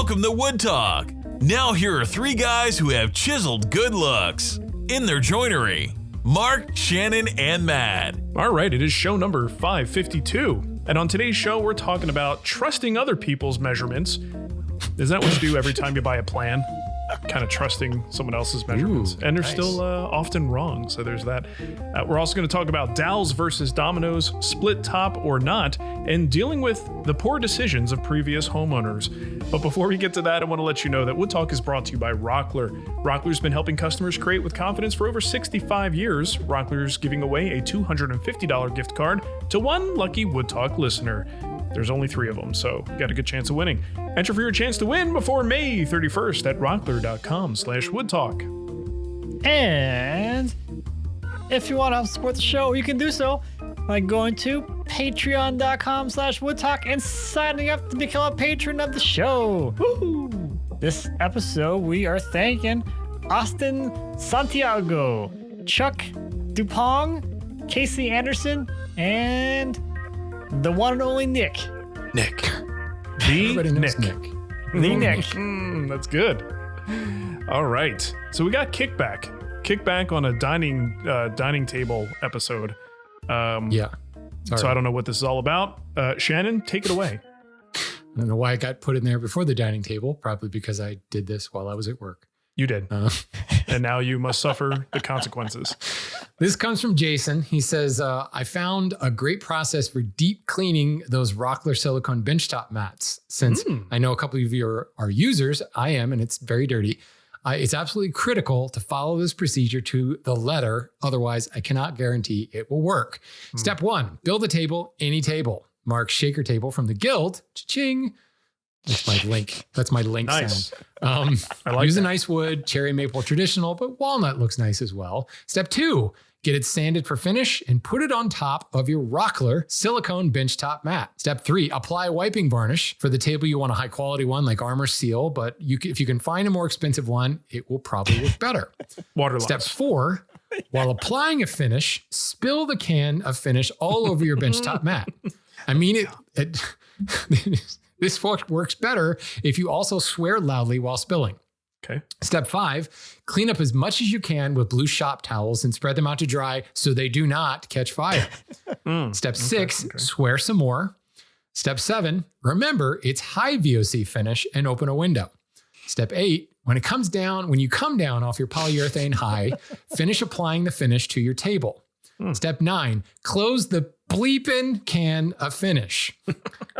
Welcome to Wood Talk. Now here are three guys who have chiseled good looks in their joinery. Marc, Shannon, and Matt. All right, it is show number 552. And on today's show, we're talking about trusting other people's measurements. Is that what you do every time you buy a plan? Kind of trusting someone else's measurements. And they're still often wrong, so there's that. We're also going to talk about dowels versus dominoes, split top or not, and dealing with the poor decisions of previous homeowners. But before we get to that, I want to let you know that Wood Talk is brought to you by Rockler. Rockler's been helping customers create with confidence for over 65 years. Rockler's giving away a $250 gift card to one lucky Wood Talk listener. There's only 3 of them, so you got a good chance of winning. Enter for your chance to win before May 31st at rockler.com/woodtalk. And if you want to help support the show, you can do so by going to patreon.com/woodtalk and signing up to become a patron of the show. Woo-hoo. This episode, we are thanking Austin Santiago, Chuck Dupong, Casey Anderson, and the one and only Nick. Everybody knows Nick. The Nick. That's good. All right. So we got Kickback. Kickback on a dining table episode. Yeah. Sorry. So I don't know what this is all about. Shannon, take it away. I don't know why I got put in there before the dining table. Probably because I did this while I was at work. You did. And now you must suffer the consequences. This comes from Jason. He says, I found a great process for deep cleaning those Rockler Silicone benchtop mats. Since I know a couple of you are users, I am, and it's very dirty. It's absolutely critical to follow this procedure to the letter. Otherwise, I cannot guarantee it will work. Step 1, build a table, any table. Marc's shaker table from the Guild. Cha-ching. That's my link. That's my link Nice. sound. I like Use a that. nice wood, cherry maple traditional, but walnut looks nice as well. Step 2, get it sanded for finish and put it on top of your Rockler silicone benchtop mat. Step 3, apply wiping varnish. For the table, you want a high quality one like Armor Seal, but if you can find a more expensive one, it will probably look better. Waterlogged. Step 4, while applying a finish, spill the can of finish all over your benchtop mat. I mean, this works better if you also swear loudly while spilling. Okay. Step 5, clean up as much as you can with blue shop towels and spread them out to dry so they do not catch fire. Step 6, swear some more. Step 7, remember it's high VOC finish and open a window. Step 8, when you come down off your polyurethane high, finish applying the finish to your table. Step 9, close the bleeping can of finish.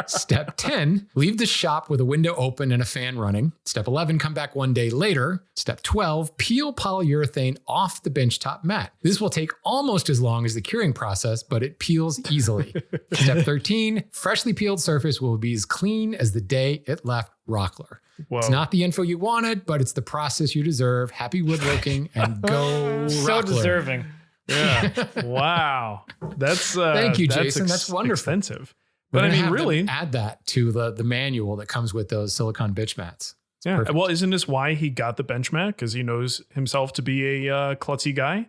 Step 10, leave the shop with a window open and a fan running. Step 11, come back one day later. Step 12, peel polyurethane off the benchtop mat. This will take almost as long as the curing process, but it peels easily. Step 13, freshly peeled surface will be as clean as the day it left Rockler. Whoa. It's not the info you wanted, but it's the process you deserve. Happy woodworking and go So Rockler. deserving. Yeah. Wow. That's Thank you, Jason. That's wonderful. Expensive. But But I I mean, really. add that to the manual that comes with those silicone bench mats. It's Yeah. perfect. Well, isn't this why he got the bench mat? Because he knows himself to be a klutzy guy and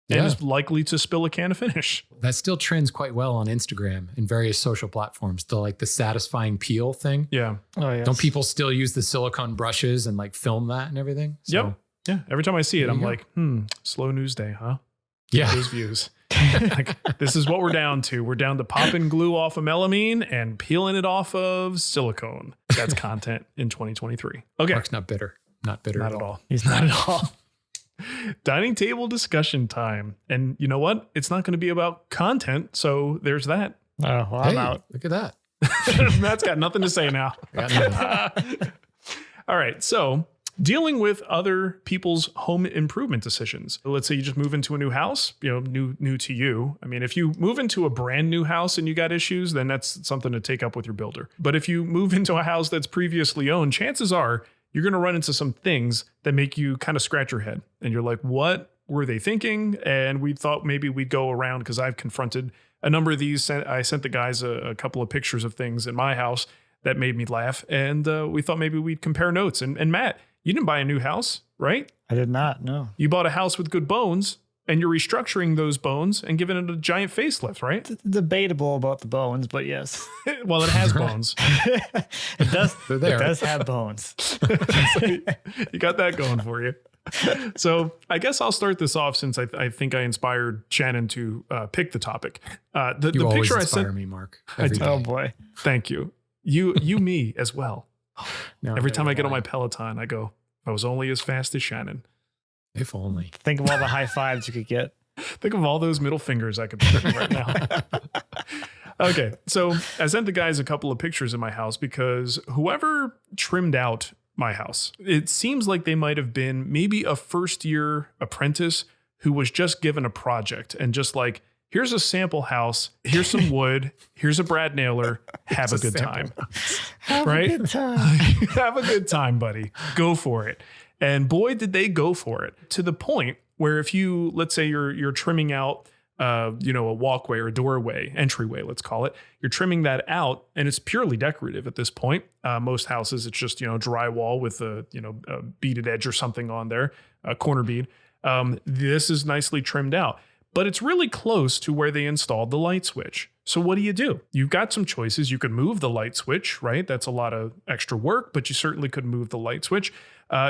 Yeah. is likely to spill a can of finish. That still trends quite well on Instagram and various social platforms. The satisfying peel thing. Yeah. Oh, yeah. Don't people still use the silicone brushes and like film that and everything? So, Yep. Yeah. Every time I see it, There I'm you like, slow news day, huh? Yeah. Those views. Like, this is what we're down to. We're down to popping glue off of melamine and peeling it off of silicone. That's content in 2023. Okay. Marc's not bitter. Not bitter Not at at all. all. He's not at all. Dining table discussion time. And you know what? It's not going to be about content. So there's that. Oh, well, Hey, I'm out. look at that. Matt's got nothing to say now. I got nothing. All right. So dealing with other people's home improvement decisions. Let's say you just move into a new house, new to you. I mean, if you move into a brand new house and you got issues, then that's something to take up with your builder. But if you move into a house that's previously owned, chances are you're going to run into some things that make you kind of scratch your head. And you're like, what were they thinking? And we thought maybe we'd go around, because I've confronted a number of these. I sent the guys a couple of pictures of things in my house that made me laugh. And we thought maybe we'd compare notes. And Matt, you didn't buy a new house, right? I did not, no. You bought a house with good bones, and you're restructuring those bones and giving it a giant facelift, right? It's debatable about the bones, but yes. Well, it has bones. It does. It does have bones. You got that going for you. So I guess I'll start this off since I think I inspired Shannon to pick the topic. The always picture I inspire sent me, Mark. Oh boy. Thank you. You me as well. No, Every time I get on my Peloton, I go, if I was only as fast as Shannon. If only. Think of all the high fives you could get. Think of all those middle fingers I could put in right now. Okay, so I sent the guys a couple of pictures of my house because whoever trimmed out my house, it seems like they might have been maybe a first-year apprentice who was just given a project and just like, here's a sample house, here's some wood, here's a brad nailer, have a good time. Right? Good time. Have a good time, buddy. Go for it. And boy, did they go for it, to the point where if you, let's say you're trimming out, a walkway or a doorway, entryway, let's call it, you're trimming that out and it's purely decorative at this point. Most houses, it's just, drywall with a beaded edge or something on there, a corner bead. This is nicely trimmed out, but it's really close to where they installed the light switch. So what do? You've got some choices. You could move the light switch, right? That's a lot of extra work, but you certainly could move the light switch.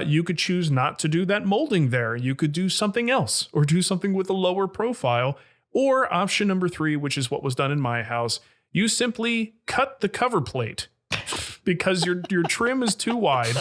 You could choose not to do that molding there. You could do something else or do something with a lower profile. Or option number 3, which is what was done in my house, you simply cut the cover plate because your trim is too wide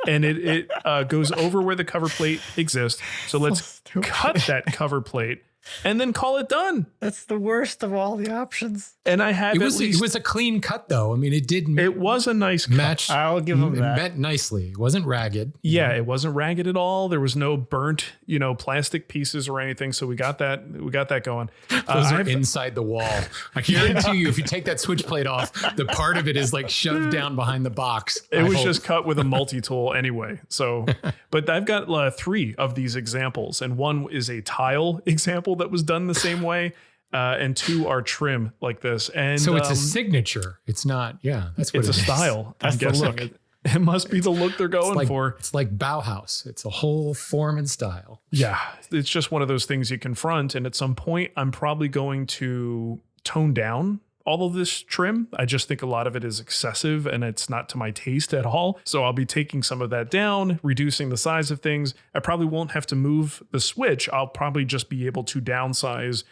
and it goes over where the cover plate exists. So let's cut that cover plate and then call it done. That's the worst of all the options. And I had it was a clean cut though. I mean, it was a nice match. cut. I'll give them that. It met nicely. It wasn't ragged. Yeah, it wasn't ragged at all. There was no burnt, plastic pieces or anything. So we got that going. Those are inside the wall. I guarantee you, if you take that switch plate off, the part of it is like shoved down behind the box. It was just cut with a multi-tool anyway. So, but I've got 3 of these examples, and one is a tile example that was done the same way, and 2 are trim like this. And so it's a signature. It's not. Yeah, that's what it's it a is. style. That's I'm the guessing look. it must be the look they're going for. It's like Bauhaus. It's a whole form and style. Yeah, it's just one of those things you confront, and at some point, I'm probably going to tone down all of this trim. I just think a lot of it is excessive and it's not to my taste at all. So I'll be taking some of that down, reducing the size of things. I probably won't have to move the switch. I'll probably just be able to downsize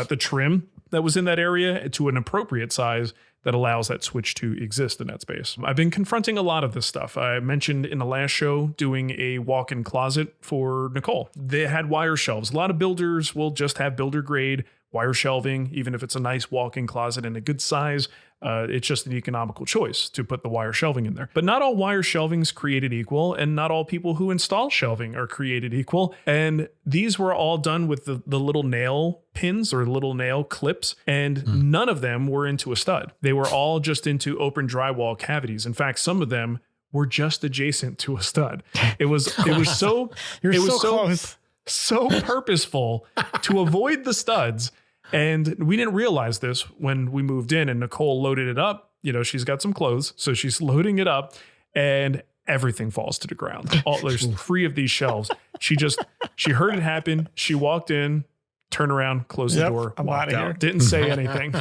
the trim that was in that area to an appropriate size that allows that switch to exist in that space. I've been confronting a lot of this stuff. I mentioned in the last show doing a walk-in closet for Nicole. They had wire shelves. A lot of builders will just have builder grade wire shelving, even if it's a nice walk-in closet and a good size. It's just an economical choice to put the wire shelving in there. But not all wire shelving is created equal, and not all people who install shelving are created equal. And these were all done with the little nail pins or little nail clips, and none of them were into a stud. They were all just into open drywall cavities. In fact, some of them were just adjacent to a stud. It was so close. So purposeful to avoid the studs. And we didn't realize this when we moved in and Nicole loaded it up. She's got some clothes, so she's loading it up and everything falls to the ground. There's 3 of these shelves. She heard it happen. She walked in, turned around, closed the door, walked out. Didn't say anything.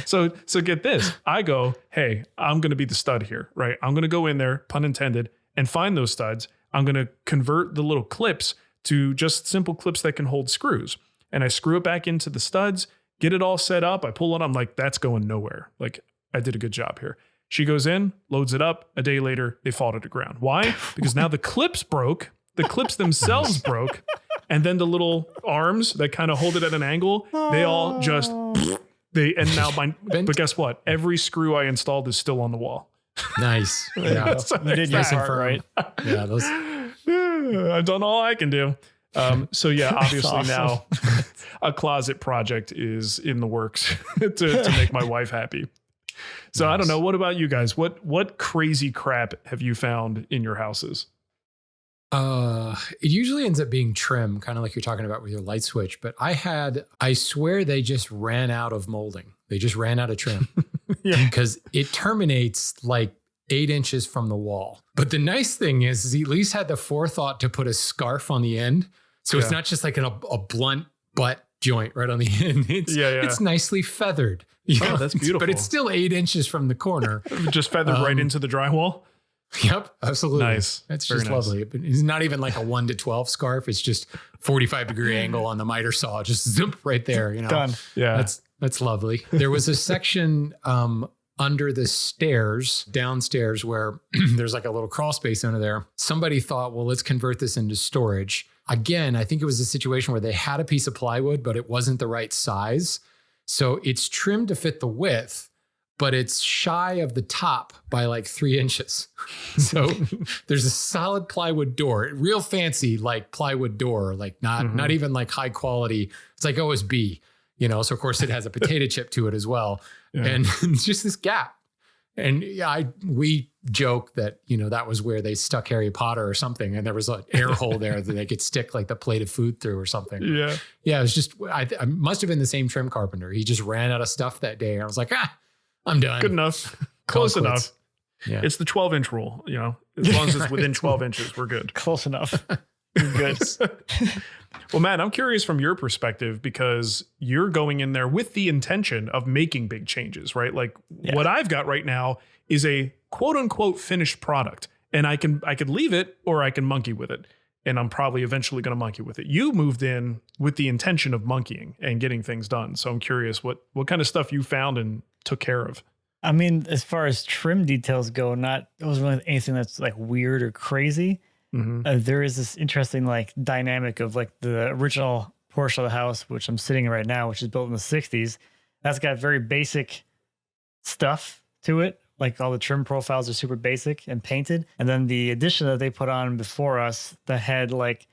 So get this. I go, hey, I'm going to be the stud here, right? I'm going to go in there, pun intended, and find those studs. I'm going to convert the little clips to just simple clips that can hold screws. And I screw it back into the studs, get it all set up. I pull it. I'm like, that's going nowhere. Like, I did a good job here. She goes in, loads it up. A day later, they fall to the ground. Why? Because now the clips broke. The clips themselves broke. And then the little arms that kind of hold it at an angle, they all just, but guess what? Every screw I installed is still on the wall. Nice. Yeah. You did your part, right? Yeah. I've done all I can do. So yeah, obviously awesome. Now a closet project is in the works to make my wife happy. So nice. I don't know. What about you guys? What crazy crap have you found in your houses? It usually ends up being trim, kind of like you're talking about with your light switch. But I swear they just ran out of molding. They just ran out of trim. Yeah. Because it terminates like 8 inches from the wall. But the nice thing is he at least had the forethought to put a scarf on the end. So it's not just like a blunt butt joint right on the end. It's nicely feathered. Oh, that's beautiful. But it's still 8 inches from the corner. Just feathered right into the drywall. Yep, absolutely. Nice. That's just lovely. But it's not even like a 1 to 12 scarf. It's just 45-degree angle on the miter saw. Just zip right there. Done. Yeah. That's lovely. There was a section under the stairs downstairs where there's like a little crawl space under there. Somebody thought, well, let's convert this into storage. Again, I think it was a situation where they had a piece of plywood, but it wasn't the right size. So it's trimmed to fit the width, but it's shy of the top by like 3 inches. So there's a solid plywood door, real fancy, like plywood door, like not even like high quality. It's like OSB, so of course it has a potato chip to it as well. Yeah. And it's just this gap. And we joke that, that was where they stuck Harry Potter or something. And there was an air hole there that they could stick like the plate of food through or something. Yeah. Yeah. It was just, I must have been the same trim carpenter. He just ran out of stuff that day. And I was like, I'm done. Good enough. Close enough. Yeah. It's the 12-inch rule, as long as it's within 12 inches, we're good. Close enough. You're good. Well, Matt, I'm curious from your perspective, because you're going in there with the intention of making big changes, right? Like what I've got right now is a quote unquote finished product, and I could leave it or I can monkey with it. And I'm probably eventually going to monkey with it. You moved in with the intention of monkeying and getting things done. So I'm curious what kind of stuff you found and took care of. I mean, as far as trim details go, it wasn't really anything that's like weird or crazy. There is this interesting like dynamic of like the original portion of the house, which I'm sitting in right now, which is built in the 60s. That's got very basic stuff to it. Like all the trim profiles are super basic and painted. And then the addition that they put on before us that had like,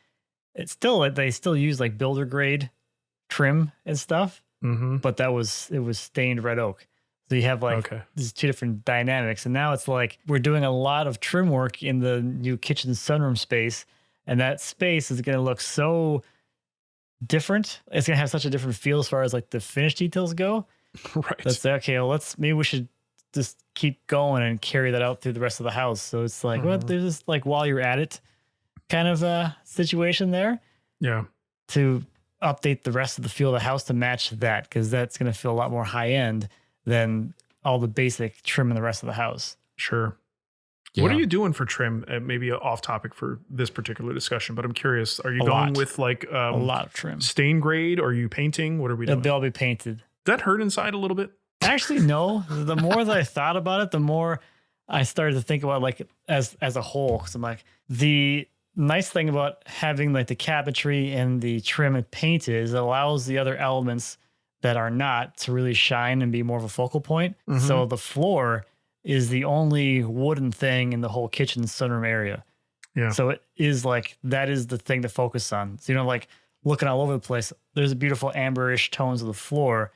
they still use like builder grade trim and stuff, but it was stained red oak. So you have like these two different dynamics. And now it's like we're doing a lot of trim work in the new kitchen sunroom space. And that space is going to look so different. It's going to have such a different feel as far as like the finish details go. Right. Let's say, okay, well, maybe we should just keep going and carry that out through the rest of the house. So it's like, well, there's this like while you're at it kind of a situation there. Yeah. To update the rest of the feel of the house to match that, because that's going to feel a lot more high end than all the basic trim in the rest of the house. Sure. Yeah. What are you doing for trim? Maybe off topic for this particular discussion, but I'm curious. Are you going with like a lot of trim, stain grade? Or are you painting? What are we doing? They'll be painted. Does that hurt inside a little bit? Actually, no. The more that I thought about it, the more I started to think about like as a whole. Because I'm like, the nice thing about having like the cabinetry and the trim and painted is it allows the other elements that are not to really shine and be more of a focal point. So the floor is the only wooden thing in the whole kitchen sunroom area. Yeah. So it is like, that is the thing to focus on. So, like looking all over the place, there's beautiful amberish tones of the floor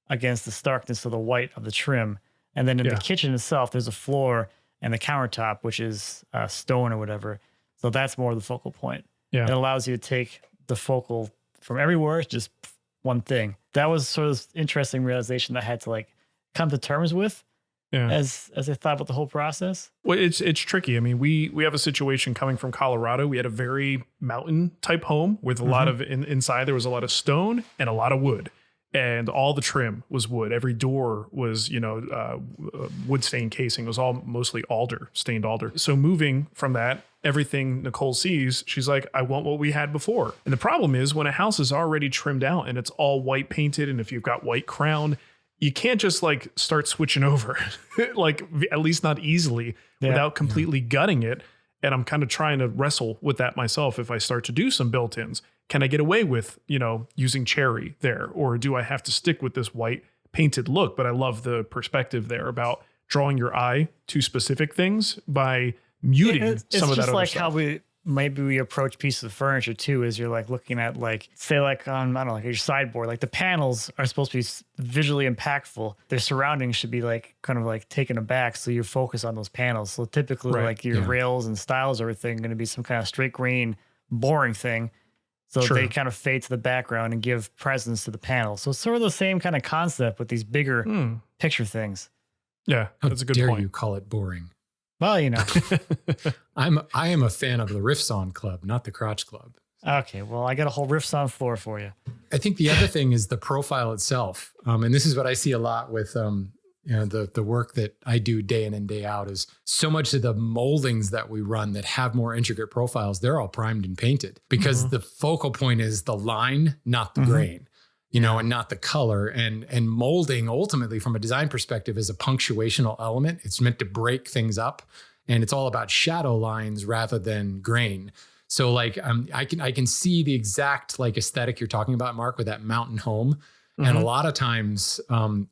against the starkness of the white of the trim. And then in the kitchen itself, there's a floor and the countertop, which is stone or whatever. So that's more the focal point. Yeah. It allows you to take the focal from everywhere, just one thing. That was sort of interesting realization that I had to like come to terms with as I thought about the whole process. Well, it's tricky. I mean, we have a situation coming from Colorado. We had a very mountain type home with a lot of inside. There was a lot of stone and a lot of wood, and all the trim was wood. Every door was, wood stained casing. It was all mostly stained alder. So moving from that, everything Nicole sees, she's like, I want what we had before. And the problem is when a house is already trimmed out and it's all white painted, and if you've got white crown, you can't just like start switching over, like at least not easily without completely gutting it. And I'm kind of trying to wrestle with that myself. If I start to do some built-ins, can I get away with, using cherry there? Or do I have to stick with this white painted look? But I love the perspective there about drawing your eye to specific things by muting some of that other stuff. It's just like how we approach pieces of furniture too, is you're like looking at like, say like on, I don't know, like your sideboard, like the panels are supposed to be visually impactful. Their surroundings should be like kind of like taken aback. So you focus on those panels. So typically like your rails and styles, everything going to be some kind of straight grain, boring thing. So they kind of fade to the background and give presence to the panel. So it's sort of the same kind of concept with these bigger picture things. Yeah, that's a good point. How dare you call it boring? Well, I am a fan of the Riffs On Club, not the Crotch Club. Okay, well, I got a whole rift-sawn floor for you. I think the other thing is the profile itself. And this is what I see a lot with the work that I do day in and day out is so much of the moldings that we run that have more intricate profiles, they're all primed and painted because the focal point is the line, not the grain, and not the color. And molding ultimately from a design perspective is a punctuational element. It's meant to break things up, and it's all about shadow lines rather than grain. So like I can see the exact like aesthetic you're talking about, Mark, with that mountain home. And a lot of times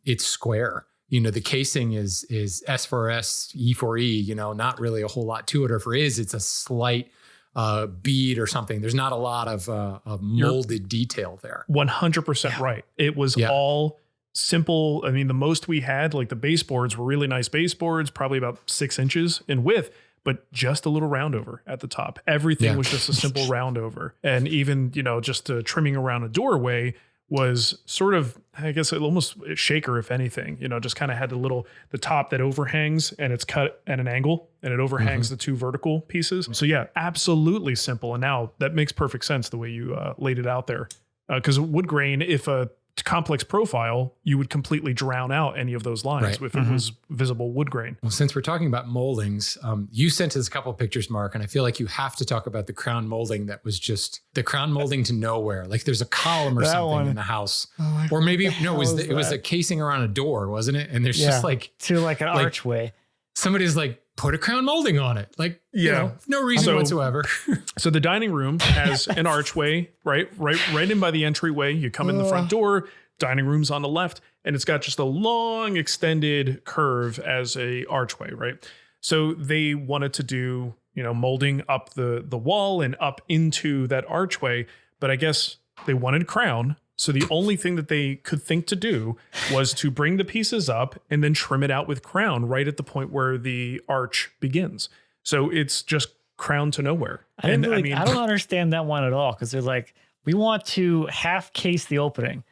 it's square. The casing is S4S, E4E, not really a whole lot to it. Or if it is, it's a slight bead or something. There's not a lot of molded detail there. 100% right. It was all simple. I mean, the most we had, like the baseboards were really nice baseboards, probably about 6 inches in width, but just a little round over at the top. Everything was just a simple round over. And even, just trimming around a doorway was sort of, I guess, almost a shaker, if anything, just kind of had the top that overhangs and it's cut at an angle and it overhangs the two vertical pieces. So yeah, absolutely simple. And now that makes perfect sense the way you laid it out there. Because wood grain, if a complex profile, you would completely drown out any of those lines if it was visible wood grain. Well, since we're talking about moldings, you sent us a couple of pictures, Mark, and I feel like you have to talk about the crown molding that was just the crown molding to nowhere. Like there's a column or something in the house. Or maybe, no, it was a casing around a door, wasn't it? And there's just like... to like an archway. Somebody's like, put a crown molding on it. Like, no reason whatsoever. So the dining room has an archway, right in by the entryway. You come in the front door, dining room's on the left, and it's got just a long extended curve as a archway, right? So they wanted to do, molding up the wall and up into that archway, but I guess they wanted crown. So the only thing that they could think to do was to bring the pieces up and then trim it out with crown right at the point where the arch begins. So it's just crown to nowhere. I don't understand that one at all, because they're like, we want to half case the opening.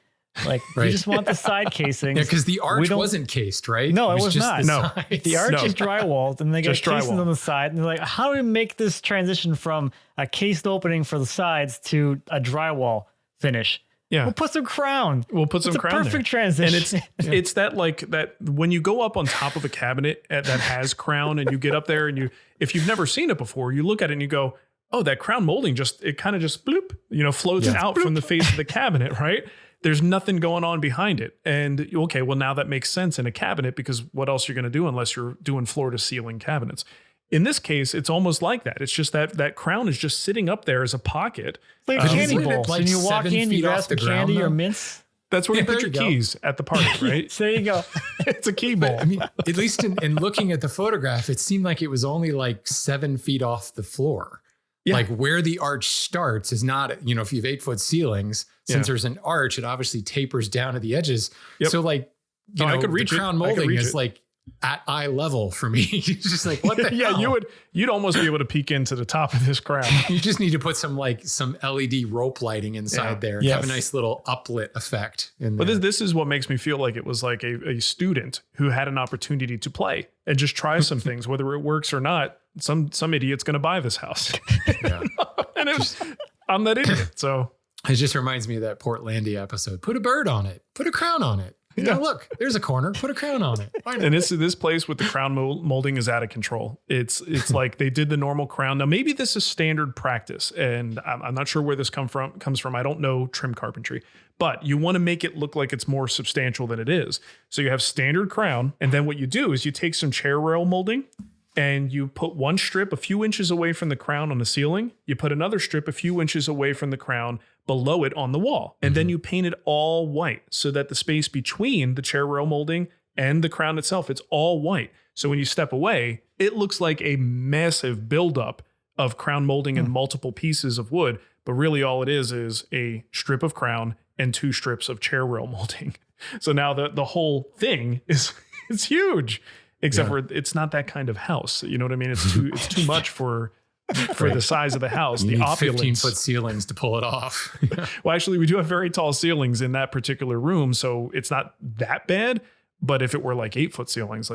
Like, we just want the side casings. Yeah, because the arch wasn't cased, right? No, it was just not. No, the arch is drywalled, and they got casings on the side. And they're like, how do we make this transition from a cased opening for the sides to a drywall finish? Yeah. We'll put some crown. It's a perfect transition. And it's that like that when you go up on top of a cabinet that has crown and you get up there and if you've never seen it before, you look at it and you go, oh, that crown molding it kind of just bloop, floats out from the face of the cabinet, right? There's nothing going on behind it. And okay, well now that makes sense in a cabinet, because what else you're going to do unless you're doing floor to ceiling cabinets? In this case, it's almost like that. It's just that crown is just sitting up there as a pocket. Like a candy bowl. Like when you walk in, you grab some candy or mints. That's where you put your keys at the party, right? So there you go. It's a key bowl. I mean, at least in looking at the photograph, it seemed like it was only like 7 feet off the floor. Yeah. Like where the arch starts is not, if you have 8-foot ceilings, since there's an arch, it obviously tapers down at the edges. Yep. So like, I could reach the crown molding is like at eye level for me. It's just like, what the hell? You'd almost be able to peek into the top of this crown. You just need to put some LED rope lighting inside there. Have a nice little uplit effect in there. But this is what makes me feel like it was like a student who had an opportunity to play and just try some things, whether it works or not. Some idiot's going to buy this house. And I'm that idiot. So it just reminds me of that Portlandia episode. Put a bird on it. Put a crown on it. Look, there's a corner. Put a crown on it. And this place with the crown molding is out of control. It's like they did the normal crown. Now, maybe this is standard practice, and I'm not sure where this comes from. I don't know trim carpentry, but you want to make it look like it's more substantial than it is. So you have standard crown, and then what you do is you take some chair rail molding, and you put one strip a few inches away from the crown on the ceiling. You put another strip a few inches away from the crown below it on the wall. And then you paint it all white so that the space between the chair rail molding and the crown itself, it's all white. So when you step away, it looks like a massive buildup of crown molding and multiple pieces of wood. But really all it is a strip of crown and 2 strips of chair rail molding. So now the whole thing it's huge. Except for it's not that kind of house. You know what I mean? It's too much for the size of the house. You the need opulence. 15-foot ceilings to pull it off. Well, actually, we do have very tall ceilings in that particular room, so it's not that bad. But if it were like 8-foot ceilings,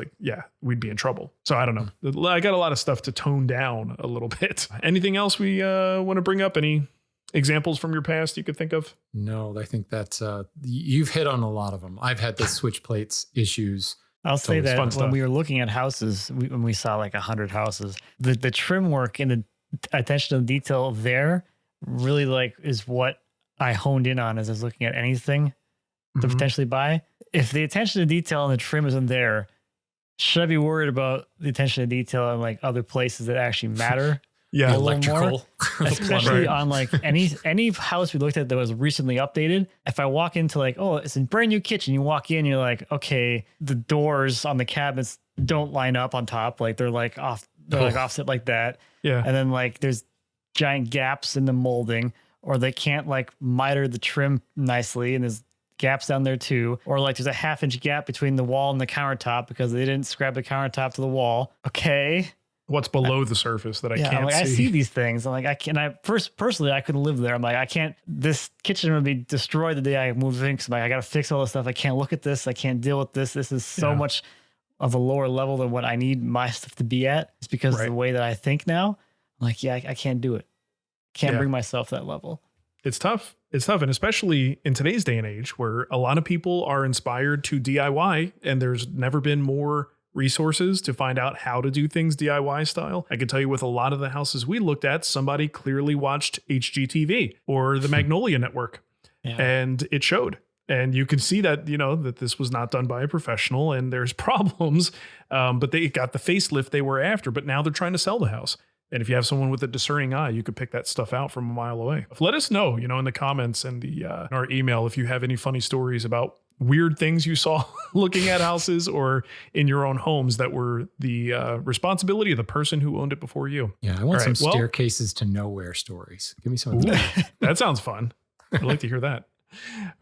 we'd be in trouble. So I don't know. I got a lot of stuff to tone down a little bit. Anything else we want to bring up? Any examples from your past you could think of? No, I think that's you've hit on a lot of them. I've had the switch plates issues. I'll say Totally. that Fun when stuff. we were looking at houses, when we saw like 100 houses, the trim work and the attention to detail there really like is what I honed in on as I was looking at anything to Mhm. potentially buy. If the attention to detail and the trim isn't there, should I be worried about the attention to detail in like other places that actually matter? Yeah. A little Electrical, the Especially plumbing. on like any house we looked at that was recently updated. If I walk into like, oh, it's a brand new kitchen, you walk in, you're like, okay, the doors on the cabinets don't line up on top, like they're like off, they're like offset like that, Yeah. and then like there's giant gaps in the molding, or they can't like miter the trim nicely, and there's gaps down there too, or like there's a 1/2 inch gap between the wall and the countertop because they didn't scrap the countertop to the wall. Okay. What's below the surface that I Yeah, can't I'm like, see? I see these things. I'm like, personally, I couldn't live there. I'm like, I can't, this kitchen would be destroyed the day I move in. Cause I'm like, I got to fix all this stuff. I can't look at this. I can't deal with this. This is so Yeah. much of a lower level than what I need my stuff to be at. It's because of Right. the way that I think now. I'm like, yeah, I can't do it. Can't Yeah. bring myself to that level. It's tough. It's tough. And especially in today's day and age where a lot of people are inspired to DIY and there's never been more resources to find out how to do things DIY style. I can tell you with a lot of the houses we looked at, somebody clearly watched HGTV or the Magnolia Network Yeah. and it showed. And you can see that, that this was not done by a professional and there's problems, but they got the facelift they were after, but now they're trying to sell the house. And if you have someone with a discerning eye, you could pick that stuff out from a mile away. Let us know, in the comments and in our email if you have any funny stories about weird things you saw looking at houses or in your own homes that were the responsibility of the person who owned it before you. Yeah, I want All right, some well- staircases to nowhere stories. Give me some of Ooh, that. that sounds fun. I'd like to hear that.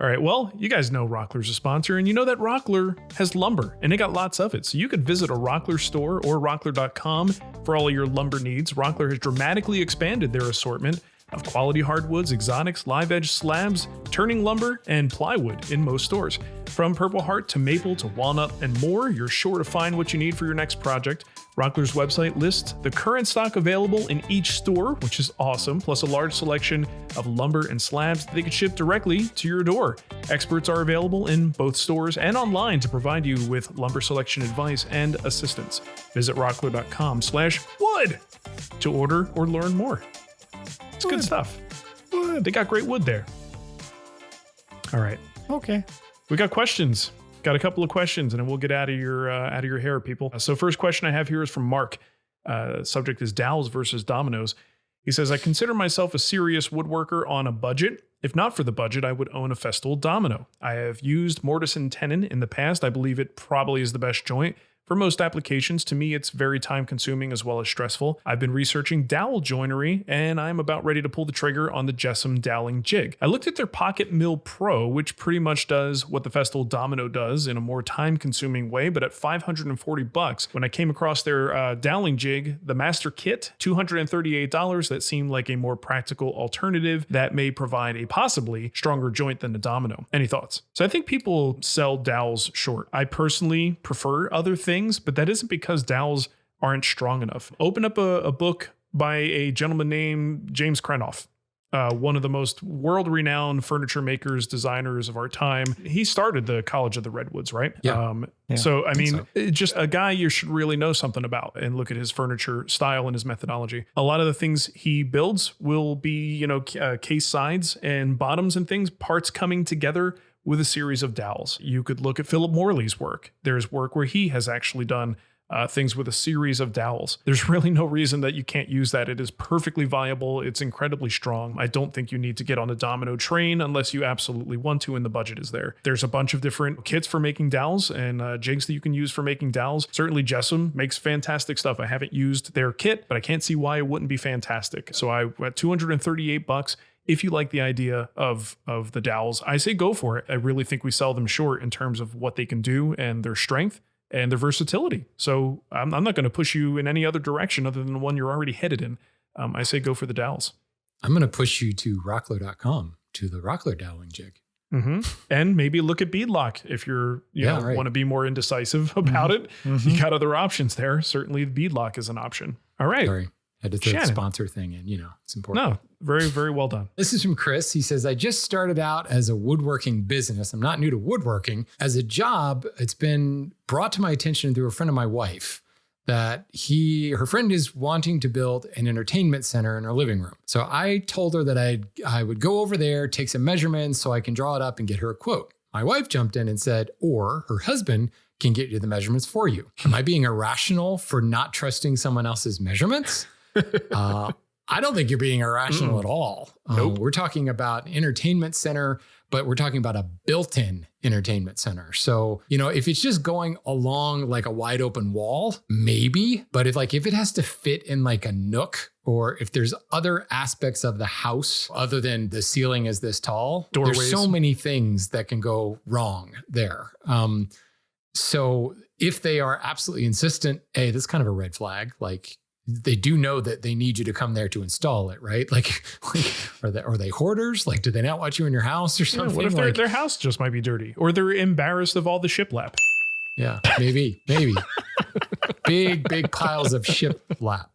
All right. Well, you guys know Rockler's a sponsor, and you know that Rockler has lumber, and they got lots of it. So you could visit a Rockler store or rockler.com for all of your lumber needs. Rockler has dramatically expanded their assortment of quality hardwoods, exotics, live edge slabs, turning lumber, and plywood in most stores. From Purple Heart to maple to walnut and more, you're sure to find what you need for your next project. Rockler's website lists the current stock available in each store, which is awesome, plus a large selection of lumber and slabs that they can ship directly to your door. Experts are available in both stores and online to provide you with lumber selection advice and assistance. Visit rockler.com/wood to order or learn more. It's good stuff. They got great wood there. All right. Okay. We got questions. Got a couple of questions, and then we'll get out of your hair, people. So first question I have here is from Marc. Subject is dowels versus dominoes. He says, I consider myself a serious woodworker on a budget. If not for the budget, I would own a Festool domino. I have used mortise and tenon in the past. I believe it probably is the best joint. For most applications, to me, it's very time consuming as well as stressful. I've been researching dowel joinery and I'm about ready to pull the trigger on the Jessom doweling jig. I looked at their Pocket Mill Pro, which pretty much does what the Festool Domino does in a more time consuming way, but at $540. When I came across their doweling jig, the Master Kit, $238, that seemed like a more practical alternative that may provide a possibly stronger joint than the Domino. Any thoughts? So I think people sell dowels short. I personally prefer other things, but that isn't because dowels aren't strong enough. Open up a book by a gentleman named James Krenoff, one of the most world-renowned furniture makers, designers of our time. He started the College of the Redwoods, right? Yeah. So, I mean, so. just a guy you should really know something about and look at his furniture style and his methodology. A lot of the things he builds will be, case sides and bottoms and things, parts coming together with a series of dowels. You could look at Philip Morley's work. There's work where he has actually done things with a series of dowels. There's really no reason that you can't use that. It is perfectly viable. It's incredibly strong. I don't think you need to get on a domino train unless you absolutely want to and the budget is there. There's a bunch of different kits for making dowels and jigs that you can use for making dowels. Certainly Jessom makes fantastic stuff. I haven't used their kit, but I can't see why it wouldn't be fantastic. So I at $238. If you like the idea of the dowels, I say go for it. I really think we sell them short in terms of what they can do and their strength and their versatility. So I'm not going to push you in any other direction other than the one you're already headed in. I say go for the dowels. I'm going to push you to rockler.com, to the Rockler doweling jig. Mm-hmm. And maybe look at Beadlock if you're, want to be more indecisive about it. You got other options there. Certainly Beadlock is an option. All right. Sorry. Had to throw the Shannon. sponsor thing in, it's important. No, very, very well done. This is from Chris. He says, I just started out as a woodworking business. I'm not new to woodworking. As a job, it's been brought to my attention through a friend of my wife that her friend is wanting to build an entertainment center in her living room. So I told her that I would go over there, take some measurements so I can draw it up and get her a quote. My wife jumped in and said, or her husband can get you the measurements for you. Am I being irrational for not trusting someone else's measurements? I don't think you're being irrational at all. Nope. We're talking about entertainment center, but we're talking about a built-in entertainment center. So, if it's just going along like a wide open wall, maybe, but if it has to fit in like a nook, or if there's other aspects of the house other than the ceiling is this tall, Doorways. There's so many things that can go wrong there. So if they are absolutely insistent, hey, that's kind of a red flag. Like, they do know that they need you to come there to install it, right? Like are they hoarders? Like, do they not want you in your house or something? What if their house just might be dirty, or they're embarrassed of all the shiplap? Yeah, maybe. big piles of shiplap.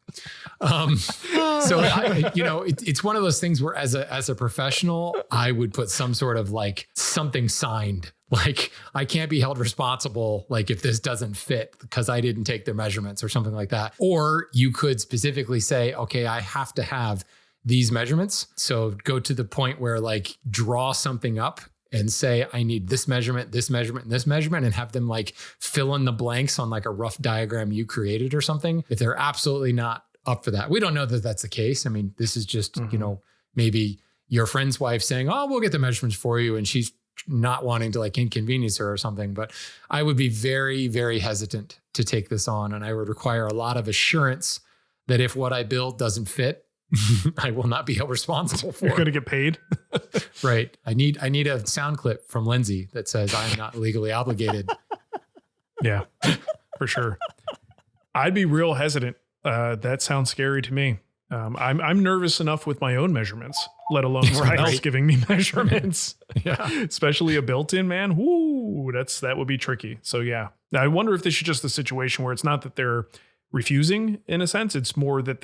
So it's one of those things where as a professional, I would put some sort of like something signed. Like, I can't be held responsible, like, if this doesn't fit because I didn't take the measurements or something like that. Or you could specifically say, okay, I have to have these measurements. So go to the point where like draw something up and say, I need this measurement, this measurement, and this measurement, and have them like fill in the blanks on like a rough diagram you created or something. If they're absolutely not up for that. We don't know that that's the case. I mean, this is just, maybe your friend's wife saying, oh, we'll get the measurements for you. And she's not wanting to like inconvenience her or something, but I would be very, very hesitant to take this on. And I would require a lot of assurance that if what I build doesn't fit, I will not be held responsible for You're it. going to get paid. Right. I need a sound clip from Lindsay that says I'm not legally obligated. Yeah, for sure. I'd be real hesitant. That sounds scary to me. I'm nervous enough with my own measurements, let alone someone else giving me measurements. Yeah. Especially a built-in, man. Whoo, that would be tricky. So yeah, I wonder if this is just a situation where it's not that they're refusing in a sense. It's more that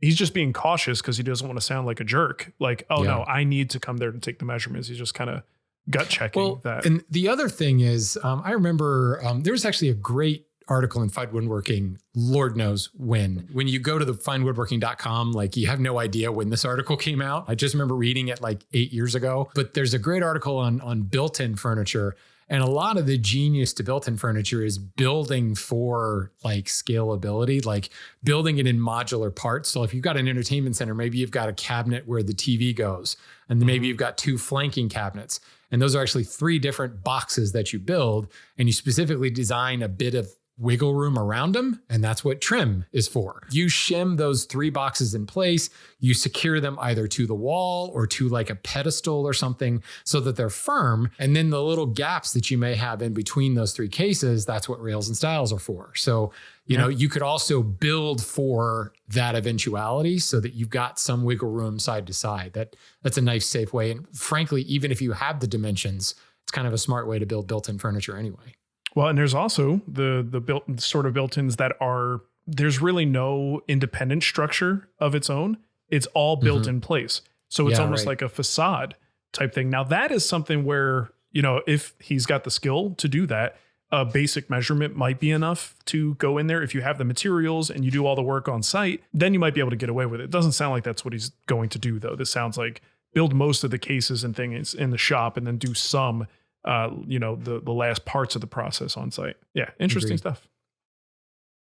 he's just being cautious because he doesn't want to sound like a jerk. Like, no, I need to come there to take the measurements. He's just kind of gut checking that. And the other thing is, I remember there was actually a great article in Fine Woodworking, Lord knows when you go to the finewoodworking.com, like, you have no idea when this article came out. I just remember reading it like 8 years ago, but there's a great article on built-in furniture. And a lot of the genius to built-in furniture is building for like scalability, like building it in modular parts. So if you've got an entertainment center, maybe you've got a cabinet where the TV goes, and maybe you've got 2 flanking cabinets. And those are actually 3 different boxes that you build, and you specifically design a bit of wiggle room around them. And that's what trim is for. You shim those 3 boxes in place, you secure them either to the wall or to like a pedestal or something so that they're firm. And then the little gaps that you may have in between those 3 cases, that's what rails and stiles are for. So, you could also build for that eventuality so that you've got some wiggle room side to side. That's a nice, safe way. And frankly, even if you have the dimensions, it's kind of a smart way to build built-in furniture anyway. Well, and there's also the built-ins that there's really no independent structure of its own. It's all built in place. So it's almost like a facade type thing. Now that is something where, if he's got the skill to do that, a basic measurement might be enough to go in there. If you have the materials and you do all the work on site, then you might be able to get away with it. It doesn't sound like that's what he's going to do, though. This sounds like build most of the cases and things in the shop and then do some the last parts of the process on site. Yeah. Interesting stuff.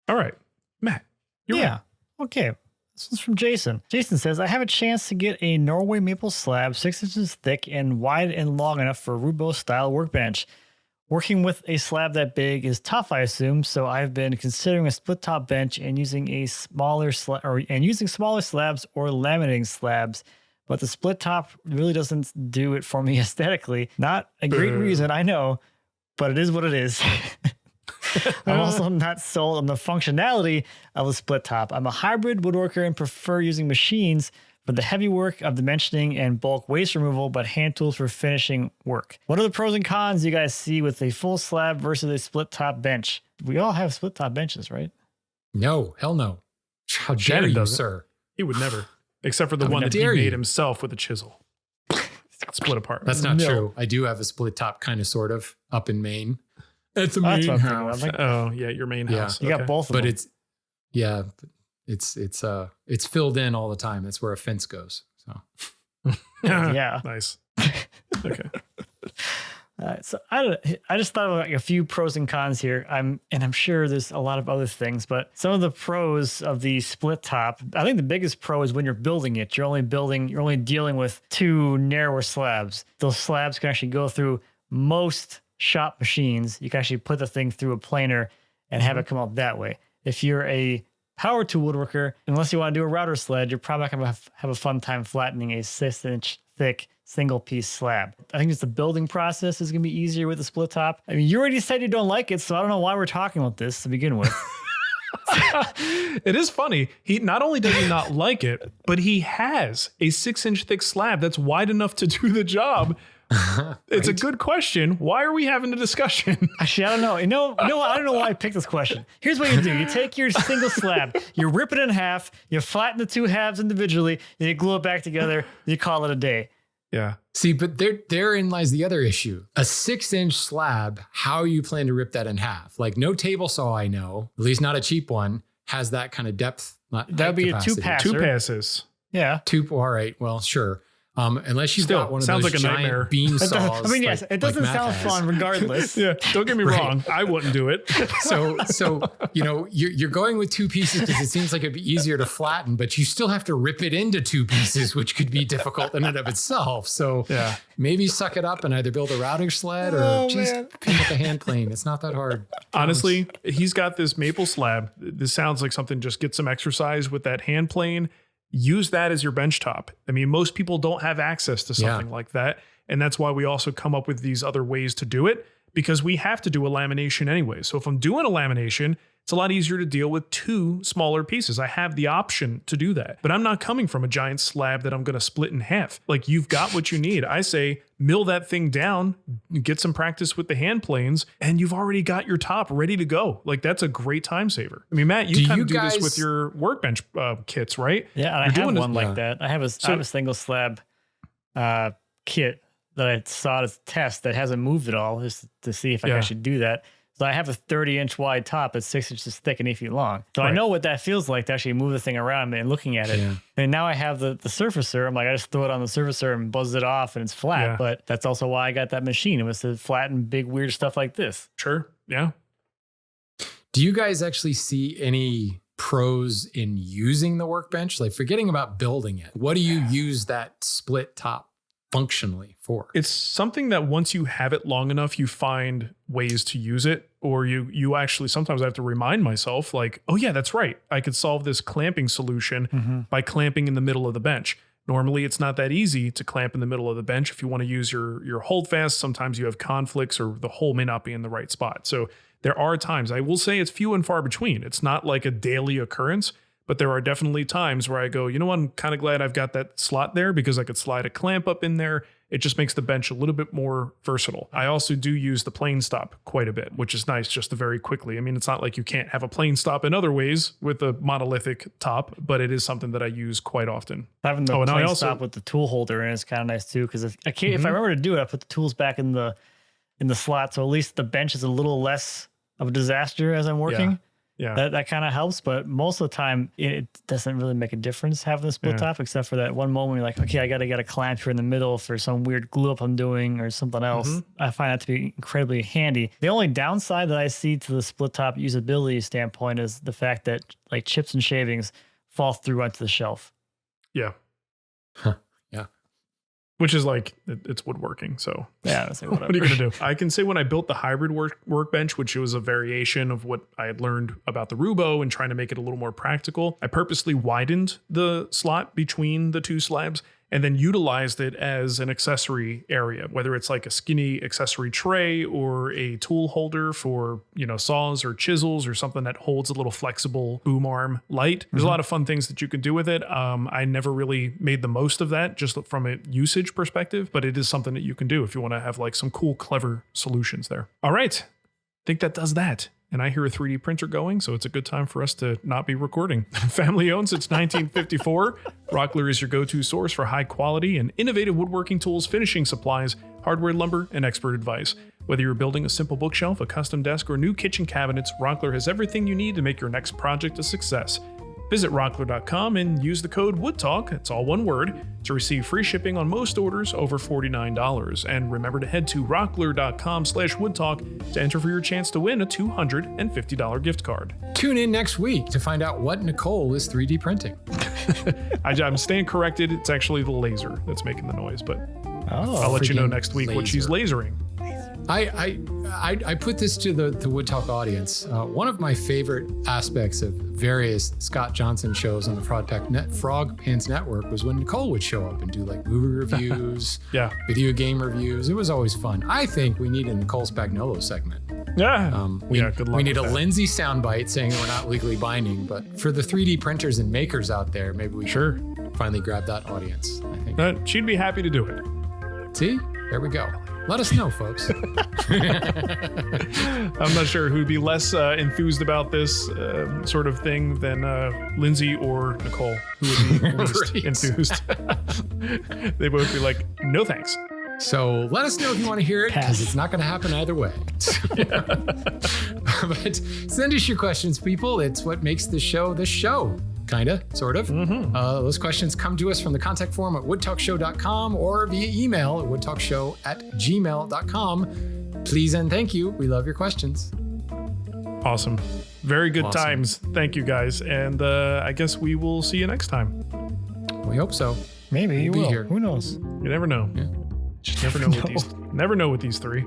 All right, Matt. Right. Okay. This one's from Jason. Jason says, I have a chance to get a Norway maple slab 6 inches thick and wide and long enough for a Roubo style workbench. Working with a slab that big is tough, I assume. So I've been considering a split top bench and using smaller slabs or laminating slabs. But the split top really doesn't do it for me aesthetically. Not a great reason, I know, but it is what it is. I'm also not sold on the functionality of a split top. I'm a hybrid woodworker and prefer using machines for the heavy work of dimensioning and bulk waste removal, but hand tools for finishing work. What are the pros and cons you guys see with a full slab versus a split top bench? We all have split top benches, right? No, hell no. How dare you, sir? He would never, except for the How one that he dare made you. himself with a chisel. Split apart. That's not No. true. I do have a split top, kind of, sort of, up in Maine. It's a That's Maine what I'm thinking. house. I'm like, Oh yeah, your main Yeah. house. you got Okay. both of But them. it's filled in all the time. That's where a fence goes. So Yeah. Nice. Okay. So I just thought of like a few pros and cons here. I'm sure there's a lot of other things, but some of the pros of the split top, I think the biggest pro is when you're building it, you're only dealing with two narrower slabs. Those slabs can actually go through most shop machines. You can actually put the thing through a planer and have it come out that way. If you're a power tool woodworker, unless you want to do a router sled, you're probably not going to have a fun time flattening a 6-inch thick single piece slab. I think just the building process is going to be easier with the split top. I mean, you already said you don't like it, so I don't know why we're talking about this to begin with. It is funny. He not only does he not like it, but he has a 6-inch thick slab that's wide enough to do the job. It's a good question. Why are we having a discussion? Actually, I don't know. You know what? I don't know why I picked this question. Here's what you do. You take your single slab, you rip it in half, you flatten the two halves individually, and you glue it back together, you call it a day. Yeah. see, but therein lies the other issue. A 6-inch slab, how you plan to rip that in half? Like no table saw I know, at least not a cheap one, has that kind of depth. That'd be a 2-passer. 2 passes. Yeah. All right. Well, sure. Unless you've Still, got one of sounds those like a nightmare. giant beam saws. I mean, yes, like- it doesn't like Matt sound has. fun regardless. Yeah. Don't get me Right. wrong. I wouldn't do it. So you're going with 2 pieces because it seems like it'd be easier to flatten, but you still have to rip it into 2 pieces, which could be difficult in and of itself. So Yeah. maybe suck it up and either build a routing sled or Oh, just man. pick up a hand plane. It's not that hard. Honestly, he's got this maple slab. This sounds like something, just get some exercise with that hand plane. Use that as your bench top. I mean, most people don't have access to something like that. And that's why we also come up with these other ways to do it, because we have to do a lamination anyway. So if I'm doing a lamination, it's a lot easier to deal with 2 smaller pieces. I have the option to do that, but I'm not coming from a giant slab that I'm going to split in half. Like, you've got what you need. I say, mill that thing down, get some practice with the hand planes, and you've already got your top ready to go. Like, that's a great time saver. I mean, Matt, you kind of do this with your workbench kits, right? Yeah, and I You're have doing one it- like yeah. that. I have a single slab kit that I saw as a test that hasn't moved at all, just to see if I can Yeah. actually do that. So I have a 30-inch wide top that's 6 inches thick and 8 feet long. So I Right. know what that feels like to actually move the thing around and looking at it. Yeah. And now I have the surfacer. I'm like, I just throw it on the surfacer and buzz it off and it's flat. Yeah. But that's also why I got that machine. It was to flatten big, weird stuff like this. Sure. Yeah. Do you guys actually see any pros in using the workbench? Like, forgetting about building it, what do you use that split top functionally for? It's something that once you have it long enough, you find ways to use it, or you actually, sometimes I have to remind myself, like, oh yeah, that's right. I could solve this clamping solution by clamping in the middle of the bench. Normally it's not that easy to clamp in the middle of the bench. If you want to use your hold fast, sometimes you have conflicts or the hole may not be in the right spot. So there are times, I will say it's few and far between. It's not like a daily occurrence, but there are definitely times where I go, you know what, I'm kind of glad I've got that slot there because I could slide a clamp up in there. It just makes the bench a little bit more versatile. I also do use the plane stop quite a bit, which is nice just to very quickly. I mean, it's not like you can't have a plane stop in other ways with a monolithic top, but it is something that I use quite often. Having the and I plane also- stop with the tool holder in is kind of nice too. Because if I remember to do it, I put the tools back in the slot, so at least the bench is a little less of a disaster as I'm working. Yeah. That kind of helps, but most of the time it doesn't really make a difference having the split top, except for that one moment you're like, okay, I got to get a clamp here in the middle for some weird glue up I'm doing or something else. I find that to be incredibly handy. The only downside that I see to the split top usability standpoint is the fact that like chips and shavings fall through onto the shelf. Yeah. Yeah. Which is like, it's woodworking. So Yeah, that's like, whatever. what are you going to do? I can say when I built the hybrid workbench, which was a variation of what I had learned about the Rubo and trying to make it a little more practical, I purposely widened the slot between the 2 slabs and then utilized it as an accessory area, whether it's like a skinny accessory tray or a tool holder for, saws or chisels or something that holds a little flexible boom arm light. There's a lot of fun things that you can do with it. I never really made the most of that just from a usage perspective, but it is something that you can do if you want to have like some cool, clever solutions there. All right. I think that does that. and I hear a 3D printer going, so it's a good time for us to not be recording. Family owned since 1954, Rockler is your go-to source for high quality and innovative woodworking tools, finishing supplies, hardware, lumber, and expert advice. Whether you're building a simple bookshelf, a custom desk, or new kitchen cabinets, Rockler has everything you need to make your next project a success. Visit rockler.com and use the code WoodTalk, it's all one word, to receive free shipping on most orders over $49. And remember to head to rockler.com/woodtalk to enter for your chance to win a $250 gift card. Tune in next week to find out what Nicole is 3D printing. I'm staying corrected. It's actually the laser that's making the noise, but I'll let you know next week what she's lasering. I put this to the Wood Talk audience. One of my favorite aspects of various Scott Johnson shows on the Frog Pants Network was when Nicole would show up and do like movie reviews, video game reviews. It was always fun. I think we need a Nicole Spagnuolo segment. Yeah. Good luck. We need a Lindsay soundbite saying we're not legally binding, but for the 3D printers and makers out there, maybe we should finally grab that audience. I think she'd be happy to do it. See, there we go. Let us know, folks. I'm not sure who'd be less enthused about this sort of thing than Lindsay or Nicole, who would be least enthused. They both be like, no thanks. So let us know if you want to hear it, because it's not going to happen either way. But send us your questions, people. It's what makes the show the show. Kinda, sort of. Those questions come to us from the contact form at woodtalkshow.com or via email at woodtalkshow@gmail.com. Please and thank you. We love your questions. Awesome. Very good times. Thank you, guys. And I guess we will see you next time. We hope so. Maybe you We'll be will. here. Who knows? You never know. Yeah. Just never know with these three.